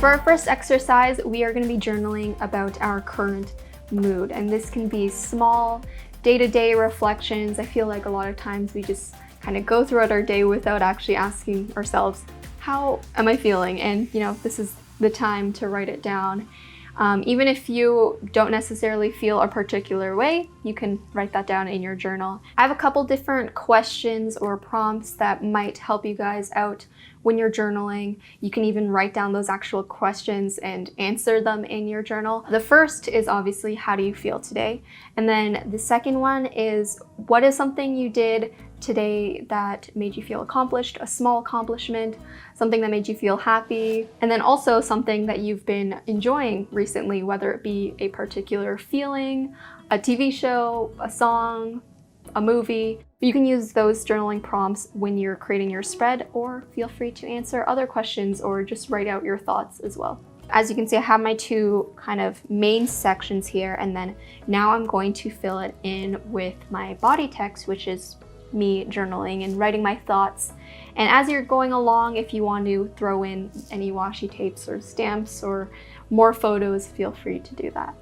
For our first exercise, we are going to be journaling about our current mood, and this can be small day-to-day reflections. I feel like a lot of times we just kind of go throughout our day without actually asking ourselves, how am I feeling? And this is the time to write it down. Even if you don't necessarily feel a particular way, you can write that down in your journal. I have a couple different questions or prompts that might help you guys out when you're journaling. You can even write down those actual questions and answer them in your journal. The first is obviously, how do you feel today? And then the second one is, what is something you did today that made you feel accomplished, a small accomplishment, something that made you feel happy, and then also something that you've been enjoying recently, whether it be a particular feeling, a TV show, a song, a movie. You can use those journaling prompts when you're creating your spread, or feel free to answer other questions or just write out your thoughts as well. As you can see, I have my two kind of main sections here, and then now I'm going to fill it in with my body text, which is me journaling and writing my thoughts. And as you're going along, if you want to throw in any washi tapes or stamps or more photos, feel free to do that.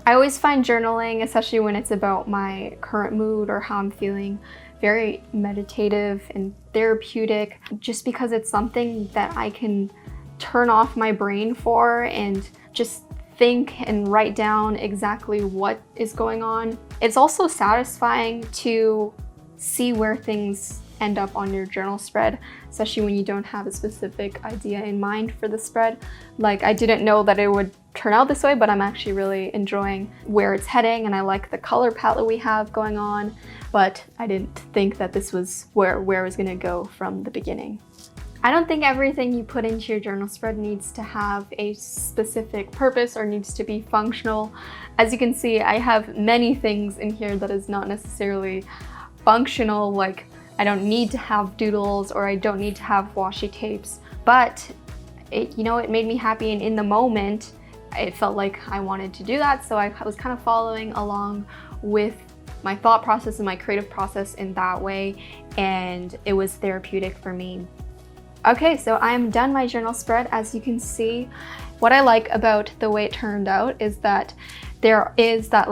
I always find journaling, especially when it's about my current mood or how I'm feeling, very meditative and therapeutic, just because it's something that I can turn off my brain for and just think and write down exactly what is going on. It's also satisfying to see where things end up on your journal spread, especially when you don't have a specific idea in mind for the spread. Like, I didn't know that it would turn out this way, but I'm actually really enjoying where it's heading, and I like the color palette we have going on, but I didn't think that this was where I was gonna go from the beginning. I don't think everything you put into your journal spread needs to have a specific purpose or needs to be functional. As you can see, I have many things in here that is not necessarily functional, like I don't need to have doodles or I don't need to have washi tapes, but it made me happy, and in the moment it felt like I wanted to do that, so I was kind of following along with my thought process and my creative process in that way, and it was therapeutic for me. Okay, so I'm done my journal spread. As you can see, what I like about the way it turned out is that there is that,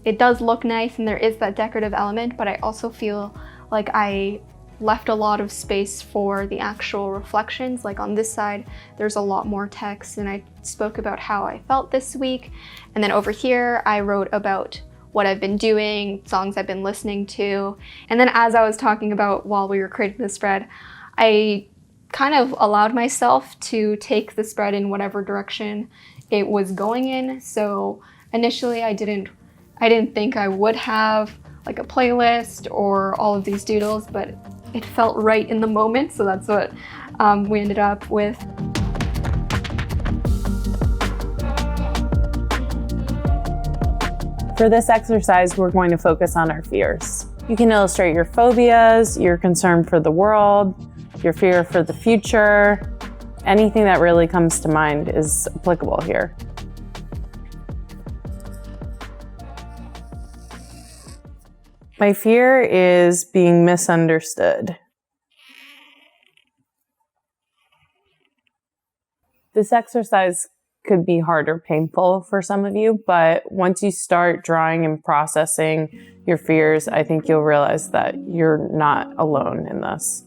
it does look nice and there is that decorative element, but I also feel like I left a lot of space for the actual reflections. Like on this side, there's a lot more text, and I spoke about how I felt this week. And then over here, I wrote about what I've been doing, songs I've been listening to. And then as I was talking about while we were creating the spread, I kind of allowed myself to take the spread in whatever direction it was going in. So initially I didn't think I would have like a playlist or all of these doodles, but it felt right in the moment, so that's what we ended up with. For this exercise, we're going to focus on our fears. You can illustrate your phobias, your concern for the world, your fear for the future. Anything that really comes to mind is applicable here. My fear is being misunderstood. This exercise could be hard or painful for some of you, but once you start drawing and processing your fears, I think you'll realize that you're not alone in this.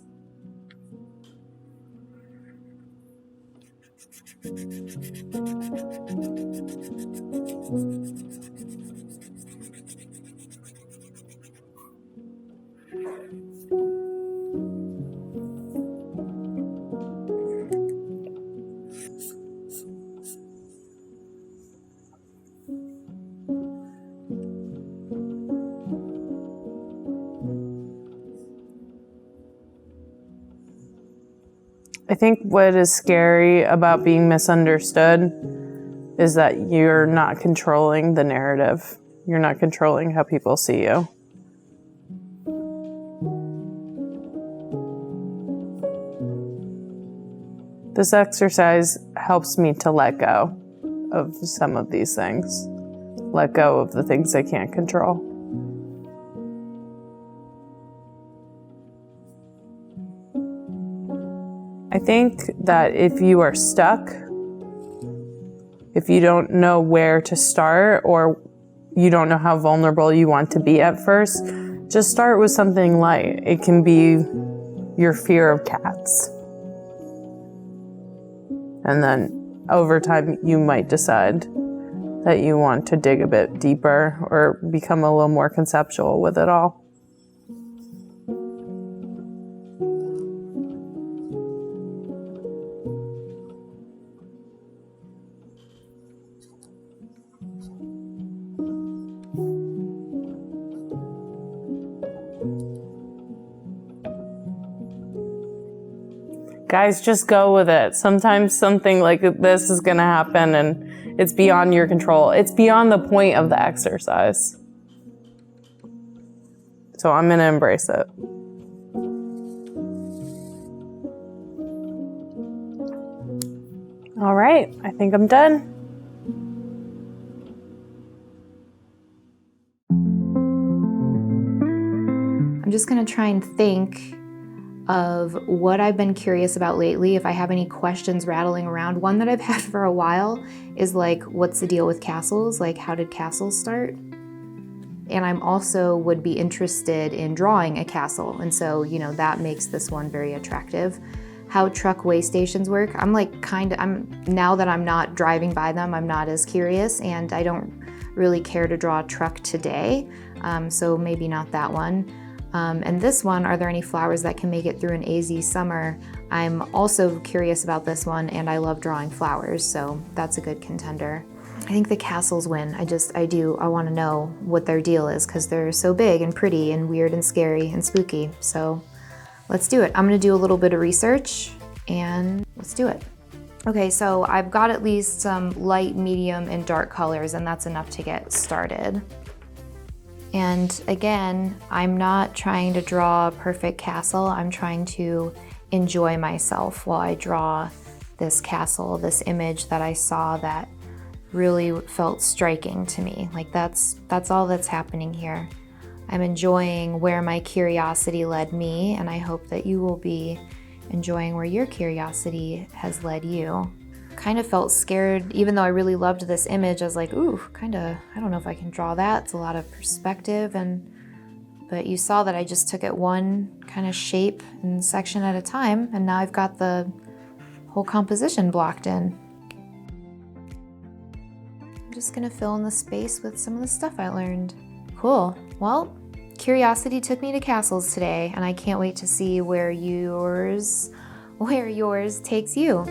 I think what is scary about being misunderstood is that you're not controlling the narrative. You're not controlling how people see you. This exercise helps me to let go of some of these things. Let go of the things I can't control. I think that if you are stuck If you don't know where to start or you don't know how vulnerable you want to be at first, just start with something light. It can be your fear of cats. And then over time, you might decide that you want to dig a bit deeper or become a little more conceptual with it all. Guys, just go with it. Sometimes something like this is gonna happen and it's beyond your control. It's beyond the point of the exercise. So I'm gonna embrace it. All right, I think I'm done. I'm just gonna try and think of what I've been curious about lately, if I have any questions rattling around. One that I've had for a while is like, what's the deal with castles? Like, how did castles start? And I'm also would be interested in drawing a castle. And so, you know, that makes this one very attractive. How truck way stations work, now that I'm not driving by them, I'm not as curious, and I don't really care to draw a truck today. So maybe not that one. And this one, are there any flowers that can make it through an AZ summer? I'm also curious about this one, and I love drawing flowers, so that's a good contender. I think the castles win. I want to know what their deal is, because they're so big and pretty and weird and scary and spooky. So let's do it. I'm gonna do a little bit of research and let's do it. Okay, so I've got at least some light, medium, and dark colors, and that's enough to get started. And again, I'm not trying to draw a perfect castle. I'm trying to enjoy myself while I draw this castle, this image that I saw that really felt striking to me. Like that's all that's happening here. I'm enjoying where my curiosity led me, and I hope that you will be enjoying where your curiosity has led you. Kind of felt scared, even though I really loved this image. I was like, ooh, I don't know if I can draw that. It's a lot of perspective, but you saw that I just took it one kind of shape and section at a time, and now I've got the whole composition blocked in. I'm just gonna fill in the space with some of the stuff I learned. Cool, well, curiosity took me to castles today, and I can't wait to see where yours takes you.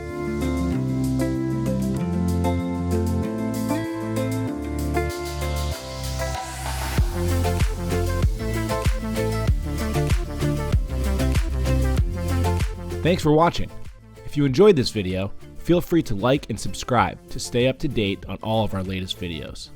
Thanks for watching. If you enjoyed this video, feel free to like and subscribe to stay up to date on all of our latest videos.